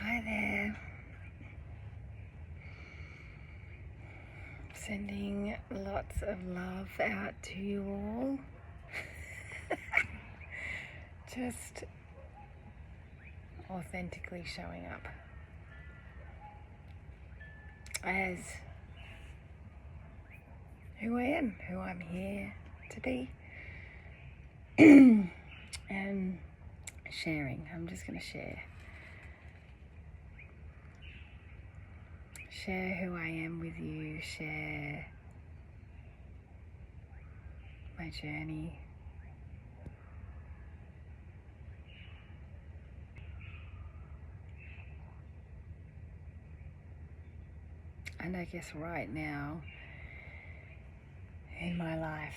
Hi there. Sending lots of love out to you all. Just authentically showing up as who I am, who I'm here to be, and sharing. I'm just going to share who I am with you, share my journey. And I guess right now in my life,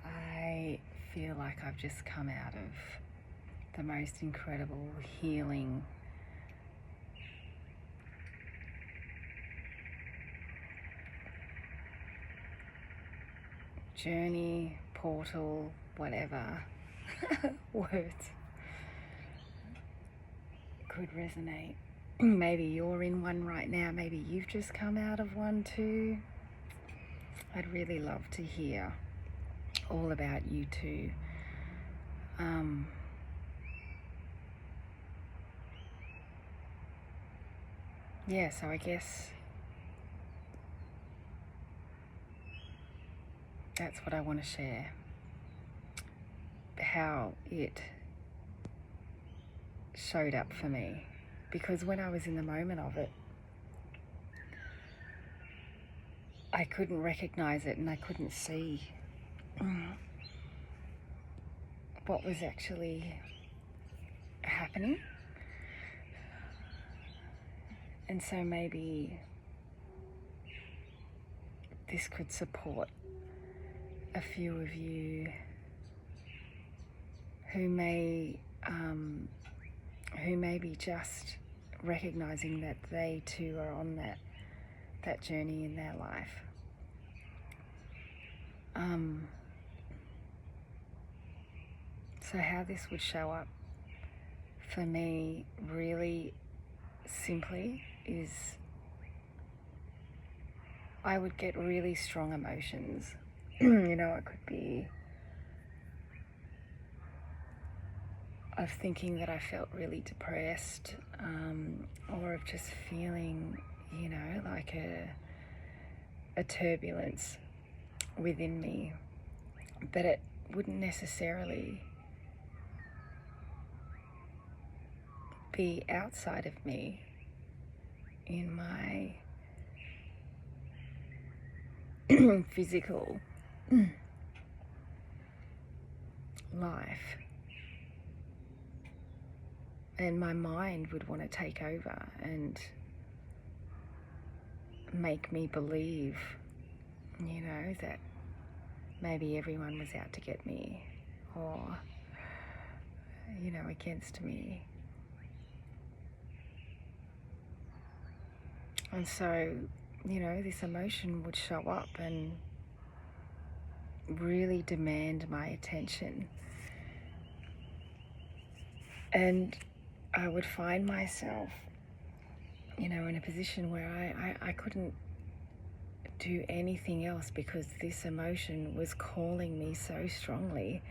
I feel like I've just come out of the most incredible healing journey, portal, whatever words could resonate. Maybe you're in one right now, maybe you've just come out of one too. I'd really love to hear all about you too. So I guess that's what I want to share. How it showed up for me. Because when I was in the moment of it, I couldn't recognize it and I couldn't see what was actually happening. And so maybe this could support a few of you who may be just recognizing that they too are on that journey in their life. So how this would show up for me really simply is I would get really strong emotions. It could be of thinking that I felt really depressed, or of just feeling, like a turbulence within me. But it wouldn't necessarily be outside of me in my physical life. And my mind would want to take over and make me believe, that maybe everyone was out to get me or, against me. And so, this emotion would show up and really demand my attention. And I would find myself, in a position where I couldn't do anything else because this emotion was calling me so strongly.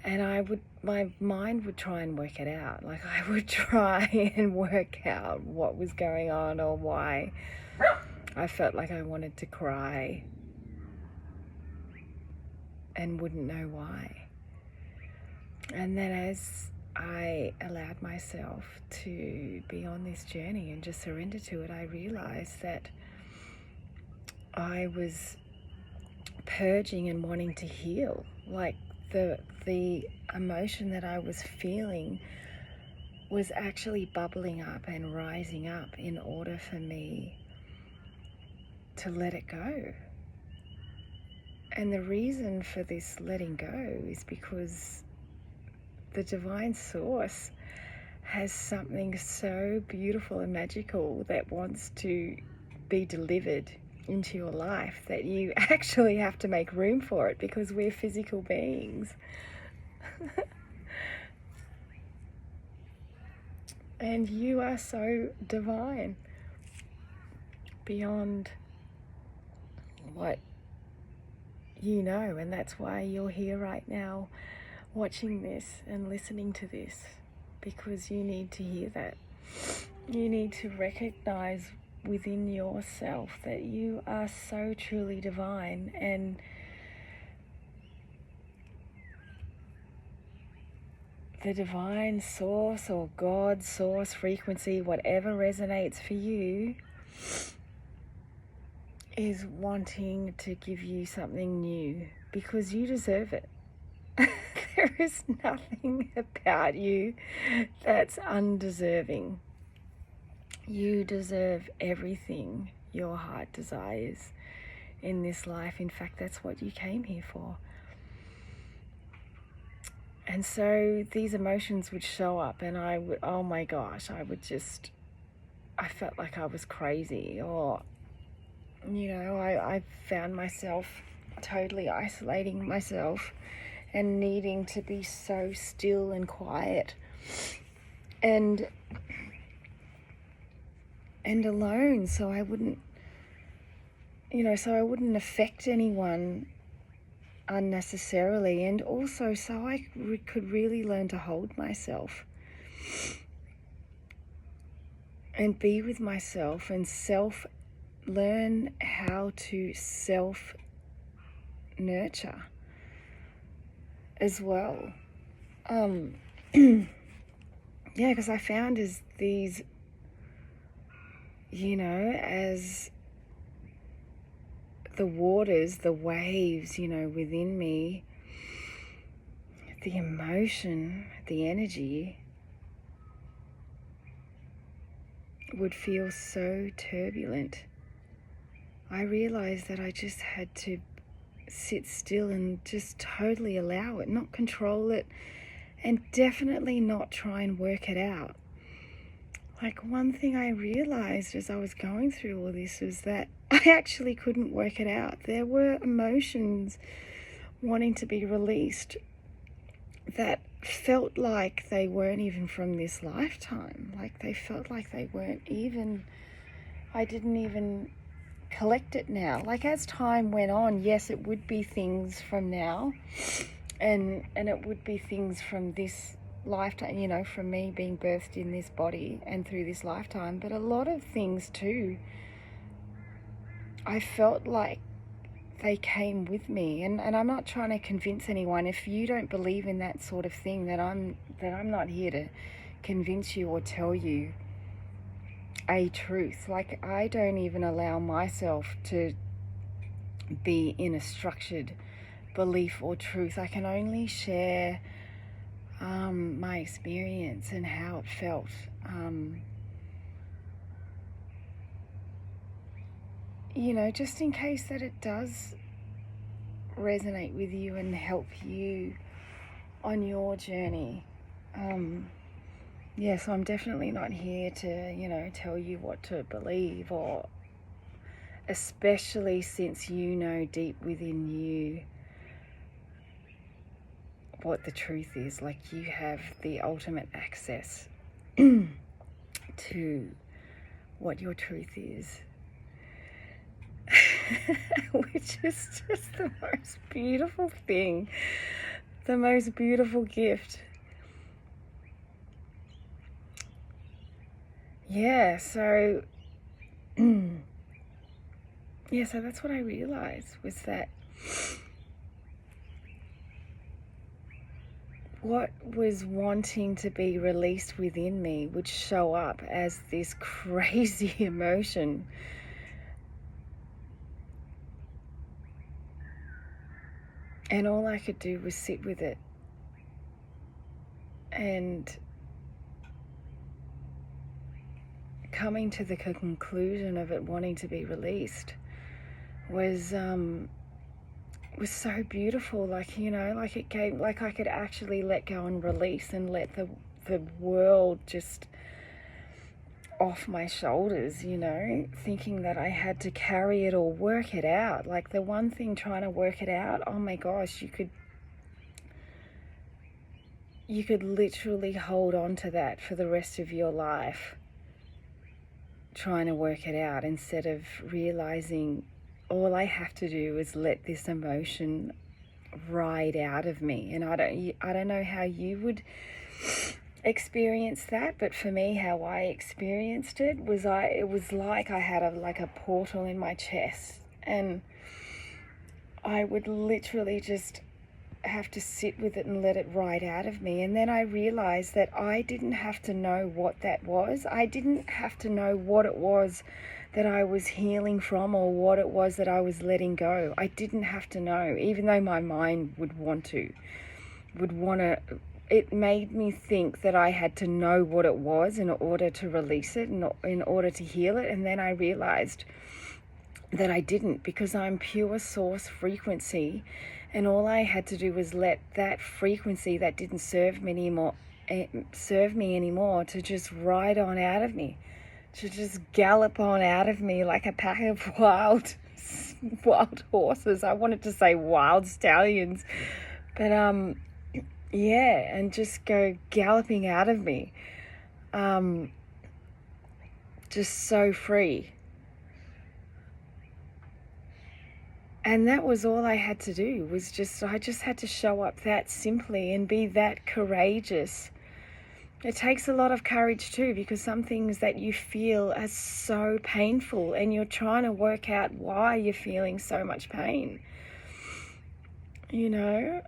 And my mind would try and work it out. Like I would try and work out what was going on or why I felt like I wanted to cry and wouldn't know why. And then as I allowed myself to be on this journey and just surrender to it, I realized that I was purging and wanting to heal. Like the emotion that I was feeling was actually bubbling up and rising up in order for me to let it go. And the reason for this letting go is because the divine source has something so beautiful and magical that wants to be delivered into your life that you actually have to make room for it because we're physical beings. And you are so divine beyond what you know. And that's why you're here right now watching this and listening to this, because you need to hear that. You need to recognize within yourself that you are so truly divine, and the divine source or God source frequency, whatever resonates for you, is wanting to give you something new, because you deserve it. There is nothing about you that's undeserving. You deserve everything your heart desires in this life. In fact, that's what you came here for. And so these emotions would show up, and I would, oh my gosh, I felt like I was crazy, or, I found myself totally isolating myself and needing to be so still and quiet and alone, so I wouldn't affect anyone unnecessarily, and also so I could really learn to hold myself and be with myself and learn how to self-nurture as well. Because I found as these, as the waters, the waves, within me, the emotion, the energy would feel so turbulent. I realized that I just had to sit still and just totally allow it, not control it, and definitely not try and work it out. Like, one thing I realized as I was going through all this was that I actually couldn't work it out. There were emotions wanting to be released that felt like they weren't even from this lifetime. Like, they felt like they weren't even, I didn't even collect it now. Like, as time went on, yes, it would be things from now, and it would be things from this lifetime, from me being birthed in this body and through this lifetime. But a lot of things too, I felt like they came with me, and I'm not trying to convince anyone. If you don't believe in that sort of thing, that I'm not here to convince you or tell you a truth. Like, I don't even allow myself to be in a structured belief or truth. I can only share my experience and how it felt. Just in case that it does resonate with you and help you on your journey. So I'm definitely not here to, tell you what to believe, or especially since deep within you what the truth is. Like, you have the ultimate access to what your truth is. Which is just the most beautiful thing, the most beautiful gift. So that's what I realized, was that what was wanting to be released within me would show up as this crazy emotion. And all I could do was sit with it. And coming to the conclusion of it wanting to be released was so beautiful. Like, like it gave, like I could actually let go and release and let the world just off my shoulders, thinking that I had to carry it or work it out. Like, the one thing trying to work it out, oh my gosh, you could you could literally hold on to that for the rest of your life, trying to work it out, instead of realizing all I have to do is let this emotion ride out of me. And I don't know how you would experience that, but for me, how I experienced it was it was like I had a portal in my chest, and I would literally just have to sit with it and let it ride out of me. And then I realized that I didn't have to know what that was. I didn't have to know what it was that I was healing from, or what it was that I was letting go. I didn't have to know, even though my mind would want to. It made me think that I had to know what it was in order to release it, in order to heal it. And then I realized that I didn't, because I'm pure source frequency, and all I had to do was let that frequency that didn't serve me anymore to just ride on out of me, to just gallop on out of me like a pack of wild horses. I wanted to say wild stallions, but yeah, and just go galloping out of me, just so free. And that was all I had to do, I just had to show up that simply and be that courageous. It takes a lot of courage too, because some things that you feel are so painful, and you're trying to work out why you're feeling so much pain, and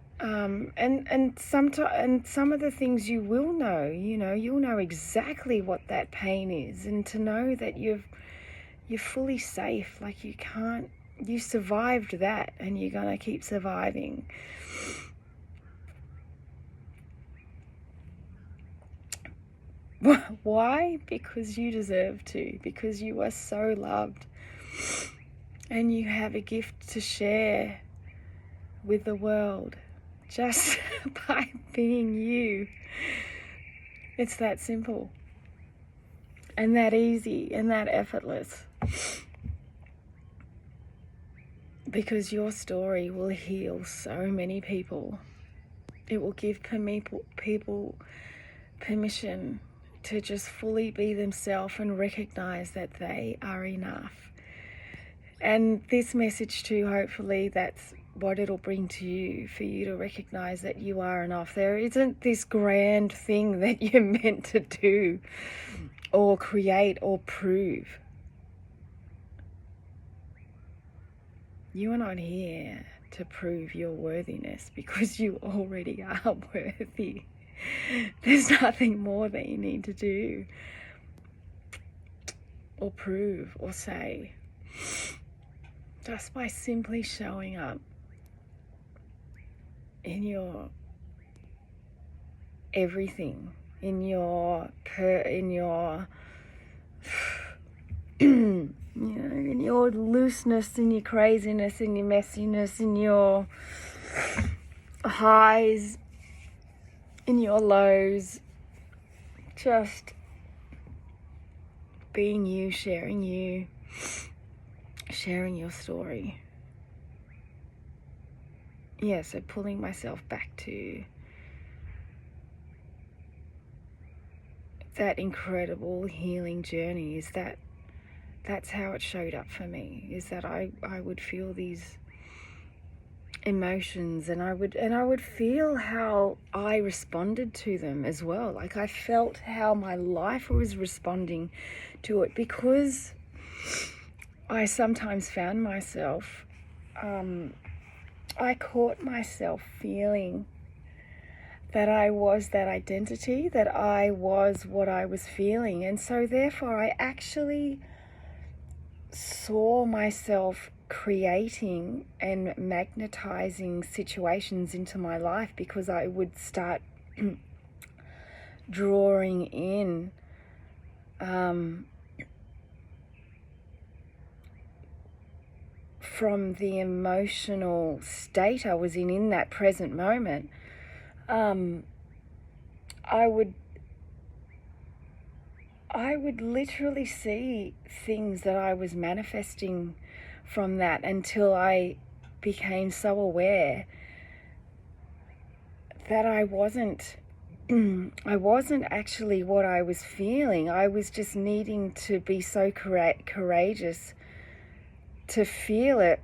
some of the things you will know, you'll know exactly what that pain is, and to know that you're fully safe, like you survived that, and you're gonna keep surviving. Why? Because you deserve to, because you are so loved, and you have a gift to share with the world just by being you. It's that simple, and that easy, and that effortless. Because your story will heal so many people. It will give people permission to just fully be themselves and recognize that they are enough. And this message too, hopefully that's what it'll bring to you, for you to recognize that you are enough. There isn't this grand thing that you're meant to do or create or prove. You are not here to prove your worthiness, because you already are worthy. There's nothing more that you need to do or prove or say. Just by simply showing up in your everything, in your in your looseness, in your craziness, in your messiness, in your highs, in your lows, just being you, sharing your story. Yeah, so pulling myself back to that incredible healing journey, that's how it showed up for me, is that I would feel these emotions, and I would feel how I responded to them as well. Like, I felt how my life was responding to it, because I sometimes found myself, I caught myself feeling that I was that identity, that I was what I was feeling. And so therefore I actually saw myself creating and magnetizing situations into my life, because I would start drawing in from the emotional state I was in that present moment. I would literally see things that I was manifesting from that, until I became so aware that I wasn't I wasn't actually what I was feeling. I was just needing to be so courageous to feel it,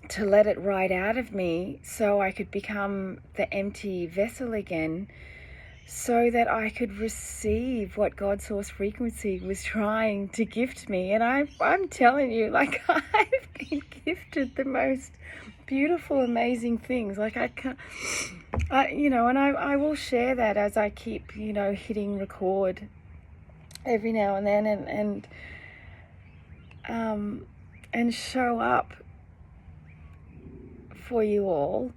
to let it ride out of me so I could become the empty vessel again, so that I could receive what God Source Frequency was trying to gift me. And I'm telling you, like, I've been gifted the most beautiful, amazing things. Like, I can't, and I will share that as I keep, hitting record every now and then, and show up for you all.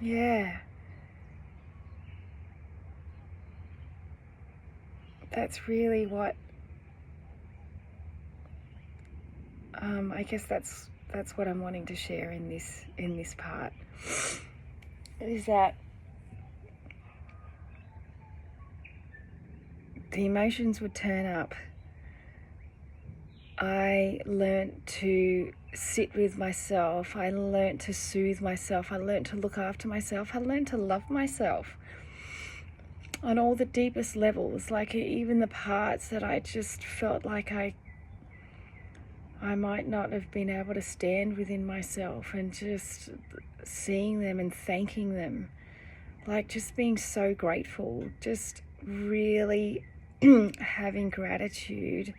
Yeah, that's really what, I guess that's what I'm wanting to share in this part, is that the emotions would turn up. I learnt to sit with myself. I learnt to soothe myself. I learnt to look after myself. I learnt to love myself on all the deepest levels, like even the parts that I just felt like I might not have been able to stand within myself, and just seeing them and thanking them, like just being so grateful, just really having gratitude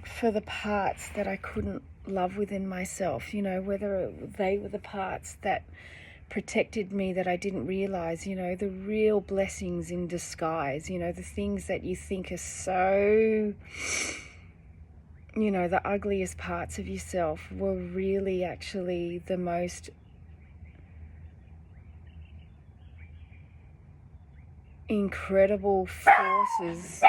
for the parts that I couldn't love within myself, whether they were the parts that protected me that I didn't realize, the real blessings in disguise, the things that you think are so, the ugliest parts of yourself were really actually the most incredible forces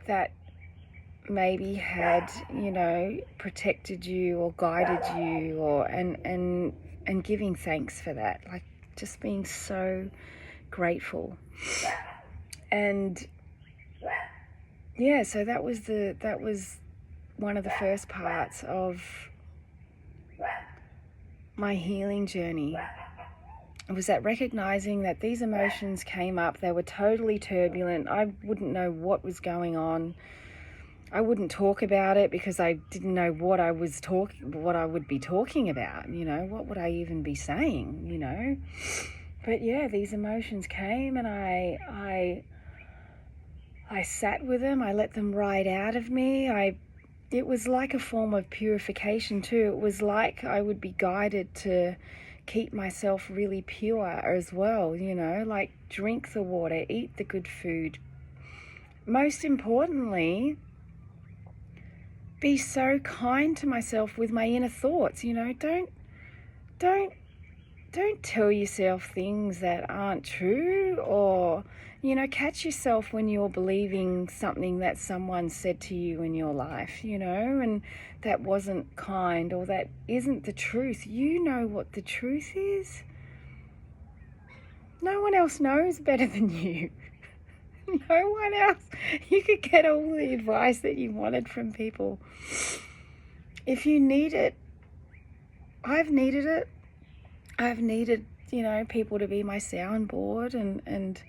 that maybe had, protected you or guided you, or and giving thanks for that, like just being so grateful. And yeah, so that was one of the first parts of my healing journey. It was that recognizing that these emotions came up. They were totally turbulent. I wouldn't know what was going on. I wouldn't talk about it because I didn't know what I would be talking about. What would I even be saying? But yeah, these emotions came, and I sat with them. I let them ride out of me. It was like a form of purification too. It was like I would be guided to keep myself really pure as well, like drink the water, eat the good food. Most importantly, be so kind to myself with my inner thoughts. Don't tell yourself things that aren't true, or catch yourself when you're believing something that someone said to you in your life, and that wasn't kind, or that isn't the truth. You know what the truth is. No one else knows better than you. No one else. You could get all the advice that you wanted from people. If you need it, I've needed it. I've needed, people to be my soundboard and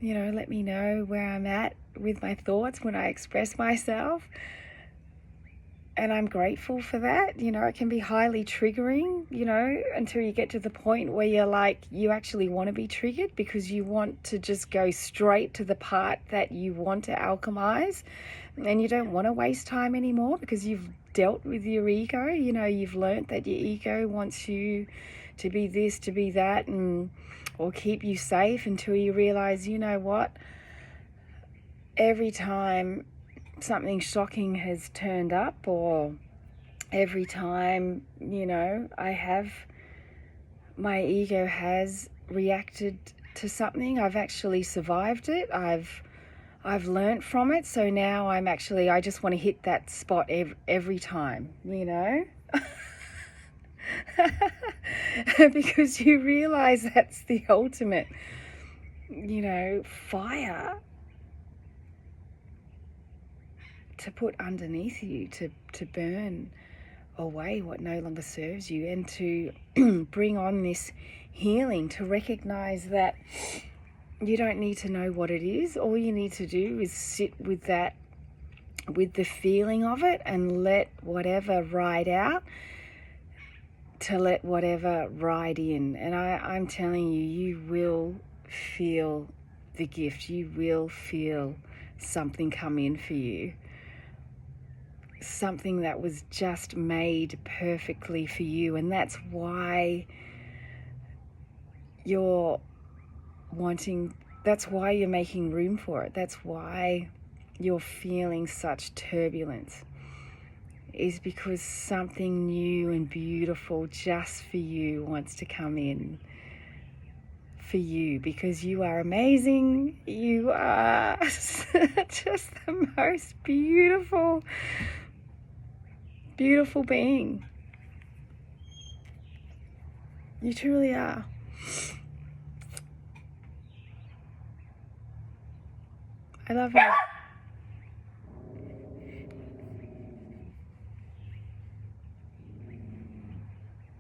let me know where I'm at with my thoughts when I express myself. And I'm grateful for that. It can be highly triggering, until you get to the point where you're like, you actually want to be triggered because you want to just go straight to the part that you want to alchemize, and you don't want to waste time anymore because you've dealt with your ego. You've learnt that your ego wants you to be this, to be that, or keep you safe, until you realize, what? Every time something shocking has turned up, or every time, my ego has reacted to something, I've actually survived it. I've learnt from it. So now I just want to hit that spot every time, because you realize that's the ultimate. fire to put underneath you, to burn away what no longer serves you, and to bring on this healing, to recognize that you don't need to know what it is. All you need to do is sit with that, with the feeling of it, and let whatever ride out, to let whatever ride in. And I'm telling you, you will feel the gift. You will feel something come in for you. Something that was just made perfectly for you. And that's why you're making room for it. That's why you're feeling such turbulence, is because something new and beautiful just for you wants to come in for you, because you are amazing. You are just the most beautiful being. You truly are. I love you.